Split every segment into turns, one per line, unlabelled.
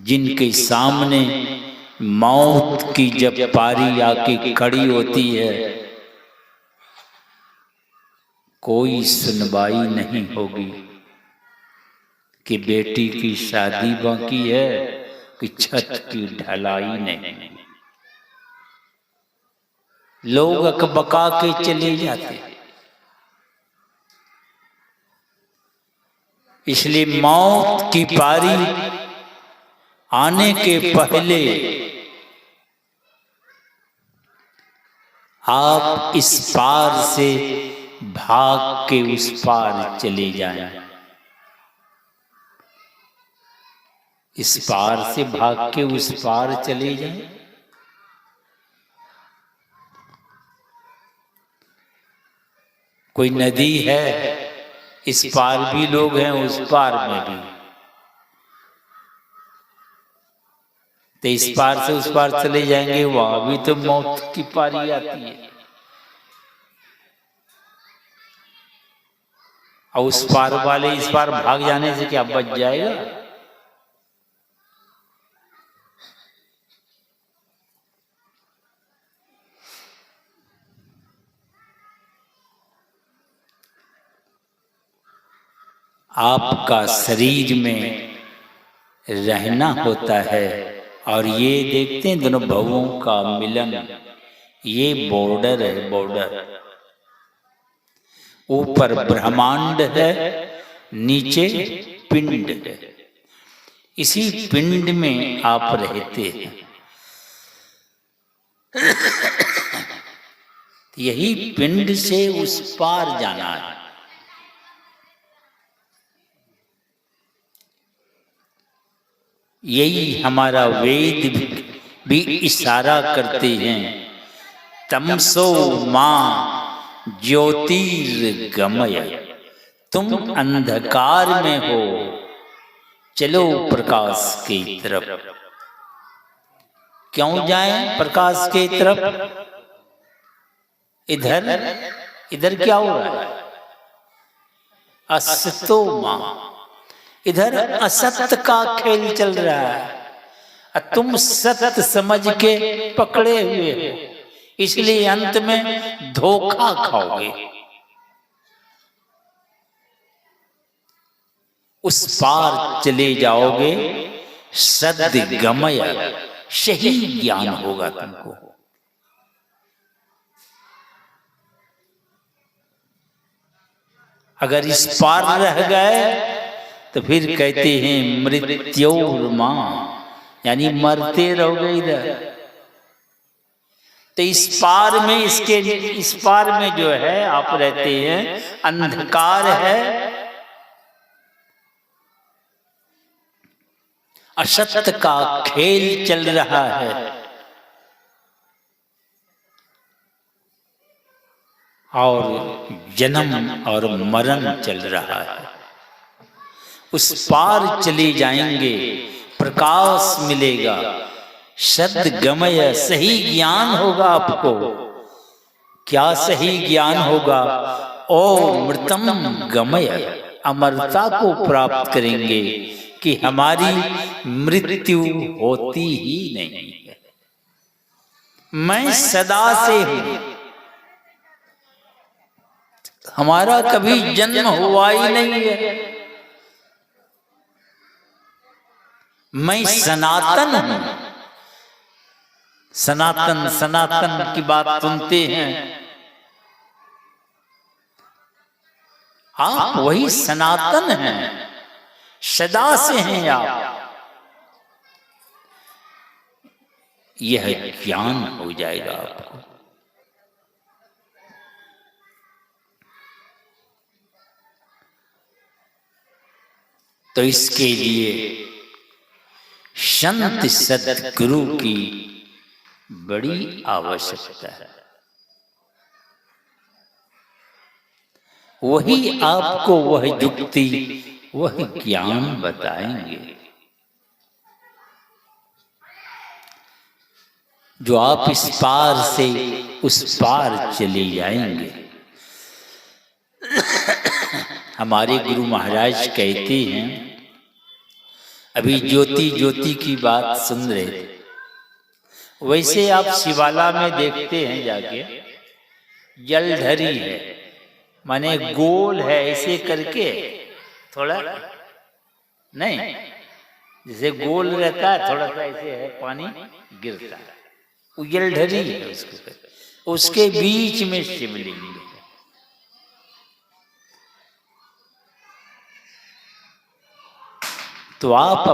जिनके सामने मौत की जब पारी आके खड़ी होती है, कोई सुनवाई नहीं होगी कि बेटी की शादी बाकी है कि छत की ढलाई नहीं। लोग अकबका के चले जाते। इसलिए मौत की पारी आने के पहले आप इस पार से भाग के उस पार चले जाएं। इस पार से भाग के उस पार चले जाएं। कोई नदी है, इस पार भी लोग हैं, उस पार में भी। तो इस पार से उस पार चले जाएंगे, वहां भी तो मौत की पारी आती है। और उस पार वाले इस पार भाग जाने से क्या बच जाएगा? आपका शरीर में रहना होता है और ये देखते हैं दोनों भवों का मिलन। ये बॉर्डर है, बॉर्डर। ऊपर ब्रह्मांड है, नीचे पिंड है। इसी पिंड में आप रहते हैं। यही पिंड से उस पार जाना है। यही हमारा वेद भी इशारा करते हैं। तमसो मां ज्योतिर्गमय, तुम अंधकार में हो, चलो प्रकाश की तरफ। क्यों जाएं प्रकाश की तरफ? इधर क्या हो रहा है? असतो मां, इधर असत का खेल चल रहा है। तुम सत्य समझ के पकड़े हुए हो, इसलिए अंत में धोखा खाओगे। उस पार चले जाओगे, सद्गमय, सही ज्ञान होगा तुमको। अगर इस पार रह गए तो फिर कहते हैं मृत्योर्मा, यानी मरते रहोगे इधर। तो इस पार में, इस पार में जो है आप रहते हैं, अंधकार है, असत्य का खेल चल रहा है। और जन्म और मरण चल रहा है। उस पार चले जाएंगे, प्रकाश मिलेगा, सद्गमय, सही ज्ञान होगा आपको। क्या सही ज्ञान होगा? ओ मृतम गमय, अमरता को प्राप्त करेंगे कि हमारी मृत्यु होती ही नहीं है। मैं सदा से हूं, हमारा कभी जन्म हुआ ही नहीं है। मैं सनातन हूं। सनातन, सनातन की बात सुनते हैं आप, वही सनातन हैं, सदा से हैं आप। यह ज्ञान हो जाएगा आपको। तो इसके लिए संत सद्गुरु की बड़ी आवश्यकता है। वही आपको वह युक्ति, वह ज्ञान बताएंगे जो आप इस पार से उस पार चले जाएंगे। हमारे गुरु महाराज कहते हैं, अभी ज्योति ज्योति की बात सुन रहे थे। वैसे आप शिवाला में देखते हैं जाके, जलधरी है, माने गोल है ऐसे करके, थोड़ा नहीं जैसे गोल रहता है, थोड़ा सा ऐसे है, पानी गिरता है, वो जलधरी है उसको। उसके बीच में शिवलिंग है। तो आप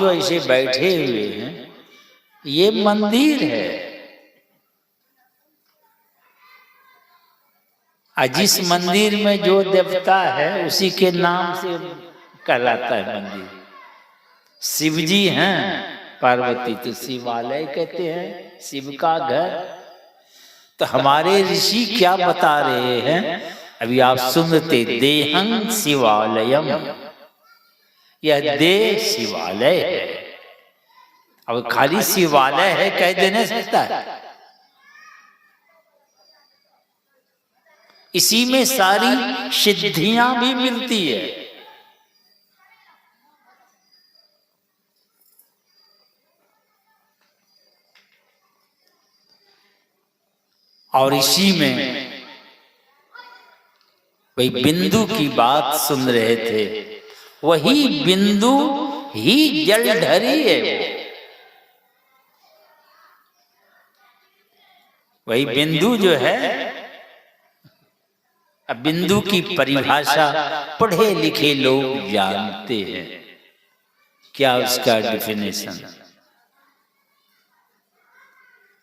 जो ऐसे बैठे हुए हैं, ये मंदिर है। जिस मंदिर में जो देवता है उसी के नाम से कहलाता है मंदिर। शिव जी हैं, पार्वती तो शिवालय कहते हैं, शिव का घर। तो हमारे ऋषि क्या बता रहे हैं, अभी आप सुनते, देहं शिवालयम, यह देह शिवालय है। अब खाली शिवालय है कह देने सकता है, इसी में सारी सिद्धियां भी मिलती है। और इसी में वही बिंदु की बात सुन रहे थे, वही बिंदु ही जलधरी है। वही बिंदु जो है, अब बिंदु की परिभाषा पढ़े लिखे लोग जानते हैं, क्या उसका डेफिनेशन।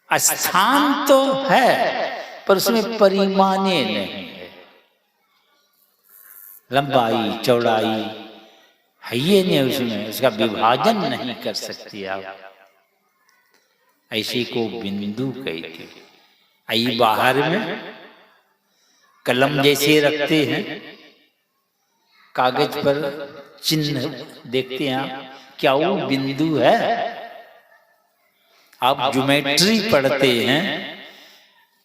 स्थान तो है पर उसमें परिमाणे नहीं है, लंबाई चौड़ाई है ये नहीं, उसमें उसका विभाजन नहीं कर सकती आप। ऐसे को बिंदु कहते। आई बाहर में कलम जैसे रखते हैं, कागज पर चिन्ह देखते हैं आप, क्या वो बिंदु है? आप ज्योमेट्री पढ़ते हैं,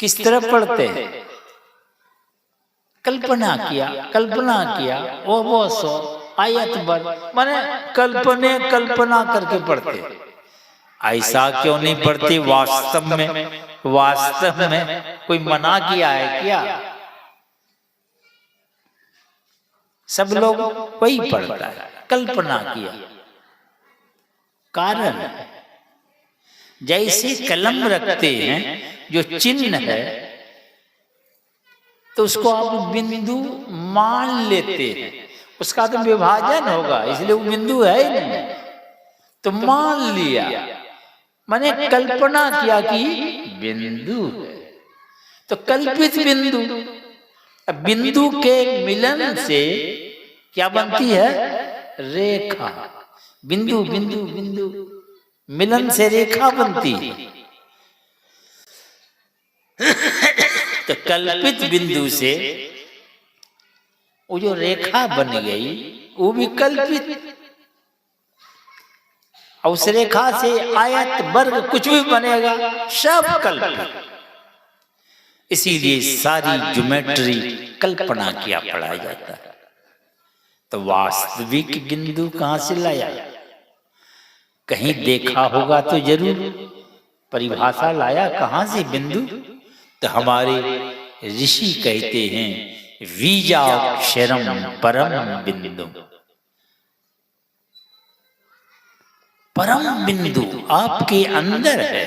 किस तरह पढ़ते हैं? कल्पना किया वो सो आयत बर, माने कल्पना करके पढ़ते। ऐसा क्यों नहीं पढ़ते? वास्तव में कोई मना किया है क्या? सब लोग वही पढ़ता है, कल्पना किया। कारण जैसे कलम रखते हैं जो चिन्ह है, तो उसको आप बिंदु मान लेते हैं, उसका तो विभाजन होगा, इसलिए वो बिंदु है ही नहीं, तो मान लिया, माने कल्पना किया कि बिंदु है, तो कल्पित बिंदु। अब बिंदु के मिलन से क्या बनती है? रेखा। बिंदु बिंदु बिंदु मिलन से रेखा बनती है। तो कल्पित बिंदु से वो जो रेखा बन गई वो भी कल्पित, और उस रेखा से आयत वर्ग कुछ भी बनेगा, सब कल्पित। इसीलिए सारी ज्योमेट्री कल्पना किया पढ़ाया जाता है। तो वास्तविक बिंदु कहां से लाया? कहीं देखा होगा तो जरूर, परिभाषा लाया कहां से बिंदु? तो हमारे ऋषि कहते हैं बीजाक्षरम परम बिंदु। परम बिंदु आपके अंदर है।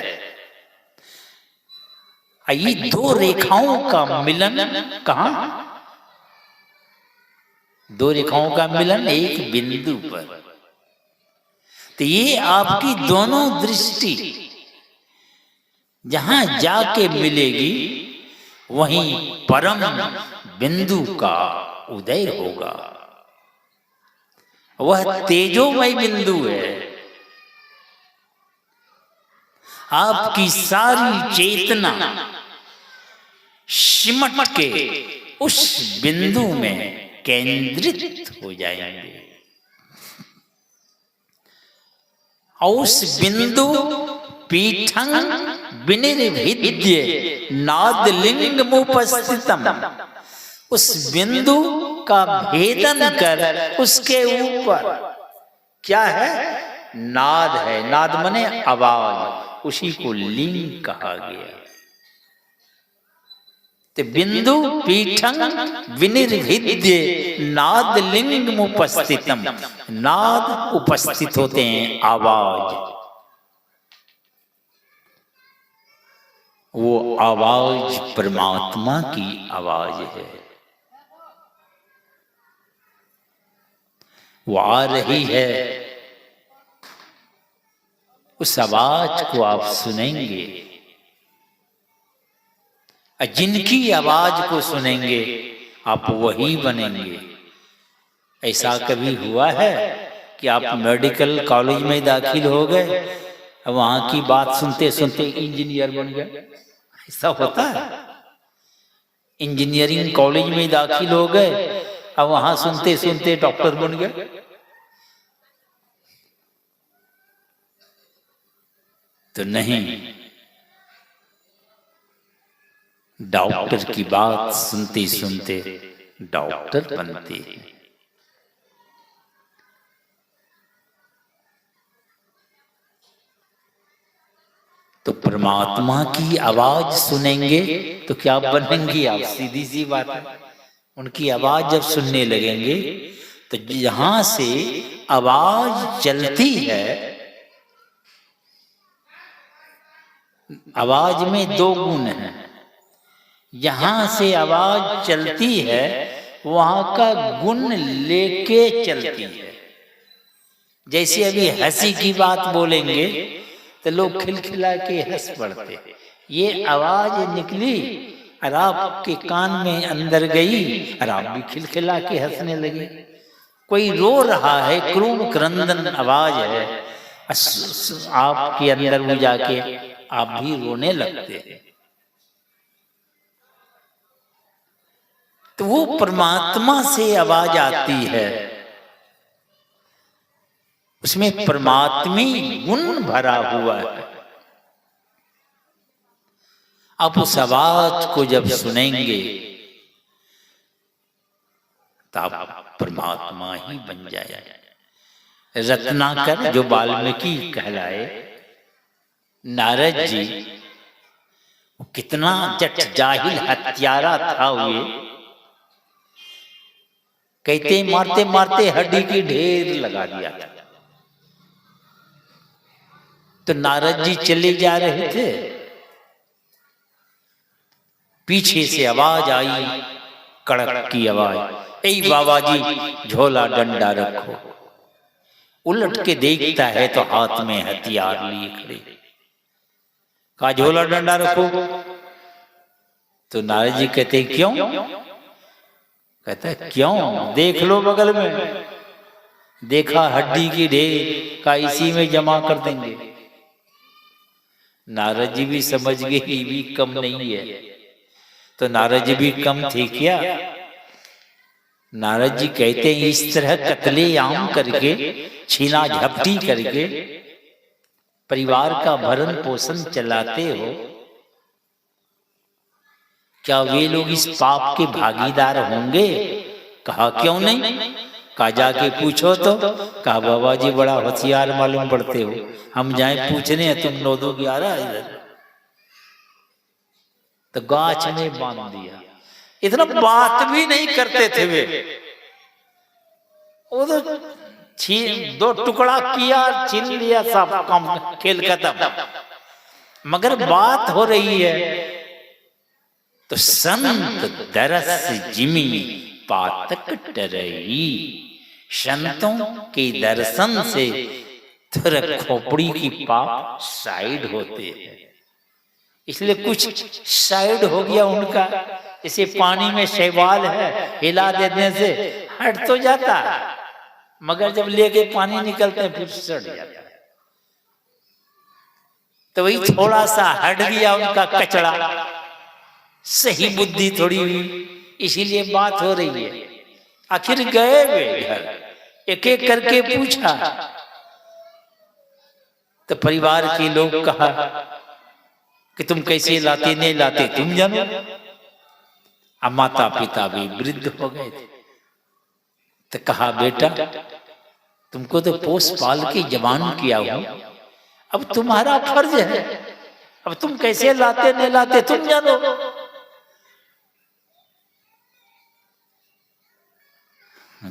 ये दो रेखाओं का मिलन कहां? दो रेखाओं का मिलन एक बिंदु पर। तो ये आपकी दोनों दृष्टि जहां जाके मिलेगी, वहीं परम बिंदु का उदय होगा। वह तेजोमय बिंदु है। आपकी सारी चेतना सिमट के उस बिंदु में केंद्रित हो जाएंगे, और उस बिंदु पीठं विनिर्भिद्य नादलिंगमुपस्थितम, उस बिंदु का भेदन कर उसके ऊपर क्या है? नाद है। नाद मने आवाज, उसी को लिंग कहा गया। तो बिंदु पीठं विनिर्भिद्य नाद लिंग उपस्थितम। नाद उपस्थित होते हैं आवाज, वो आवाज परमात्मा की आवाज है। वो आ रही है, उस आवाज को आप सुनेंगे। जिनकी आवाज को सुनेंगे आप वही बनेंगे। ऐसा कभी हुआ है कि आप मेडिकल कॉलेज में दाखिल हो गए, वहां की बात सुनते सुनते इंजीनियर बन गए? ऐसा होता है? इंजीनियरिंग कॉलेज में दाखिल हो गए, अब वहां सुनते सुनते डॉक्टर बन गए? तो नहीं, डॉक्टर की बात सुनते सुनते डॉक्टर बनते हैं। तो परमात्मा की आवाज सुनेंगे तो क्या बनेंगे आप? सीधी सी बात है। उनकी आवाज जब सुनने लगेंगे तो जहां से आवाज चलती है, आवाज में दो गुण हैं। यहां से आवाज चलती है, वहां का गुण लेके चलती है। जैसे अभी हंसी की बात बोलेंगे तो लोग खिलखिला के हंस पड़ते। ये आवाज निकली और आपके कान में अंदर गई और आप भी खिलखिला के हंसने लगे। कोई रो रहा है, क्रूर क्रंदन आवाज है, आपके अंदर में जाके आप भी रोने लगते हैं। तो वो परमात्मा से आवाज आती है, उसमें परमात्मी गुण भरा हुआ है। आप उस आवाज को जब सुनेंगे तो आप परमात्मा ही बन जाए। रत्नाकर जो वाल्मीकि कहलाए, नारद जी कितना जट जाहिल हत्यारा था हुए, कहते मारते मारते हड्डी की ढेर लगा दिया था। तो नारद जी चले जा रहे थे, पीछे से आवाज आई, कड़क की आवाज, ए बाबा जी झोला डंडा रखो। उलट के देखता है तो हाथ में हथियार लिए खड़े। कहा झोला डंडा रखो। तो नारद जी कहते क्यों? कहता है क्यों, देख लो बगल में। देखा हड्डी की ढेर, का इसी में जमा कर देंगे। नारद जी भी समझ गए ये भी कम नहीं है। तो नारद जी भी कम थे क्या? नारद जी कहते हैं इस तरह कत्ले आम करके, छीना झपटी करके परिवार का भरण पोषण चलाते हो, क्या वे लोग इस पाप के भागीदार होंगे? कहा क्यों नहीं? कहा जाके पूछो तो। कहा बाबा जी बड़ा होशियार मालूम पड़ते हो, हम जाए पूछने तुम 9-2-11 इधर। तो गाछ में बांध दिया। इतना बात भी नहीं करते थे वे। वो तो दो टुकड़ा किया, छीन लिया, सब काम खेल खत्म। मगर बात हो रही है तो संत दरस जिमी पातक टरई। संतों के दर्शन से थोड़ा खोपड़ी की पाप साइड होते हैं। इसलिए कुछ साइड हो गया उनका। जैसे पानी में शैवाल है, हिला देने से हट तो जाता है, मगर जब लेके पानी निकलते हैं फिर सड़ जाता है। तो वही थोड़ा सा हट गया उनका कचरा, सही बुद्धि थोड़ी हुई, इसीलिए बात हो रही है। आखिर गए वे घर, एक एक करके पूछा तो परिवार के लोग कहा कि तुम कैसे लाते नहीं लाते तुम जानो। अब माता पिता भी वृद्ध हो गए थे, तो कहा बेटा तुमको तो पोस पाल के जवान किया हूं, अब तुम्हारा फर्ज है, अब तुम कैसे लाते नहीं लाते तुम जानो।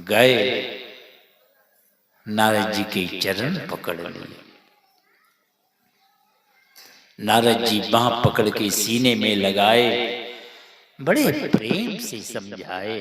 गए नारद जी के चरण पकड़ लिए। नारद जी बांह पकड़ के सीने में लगाए, बड़े प्रेम से समझाए,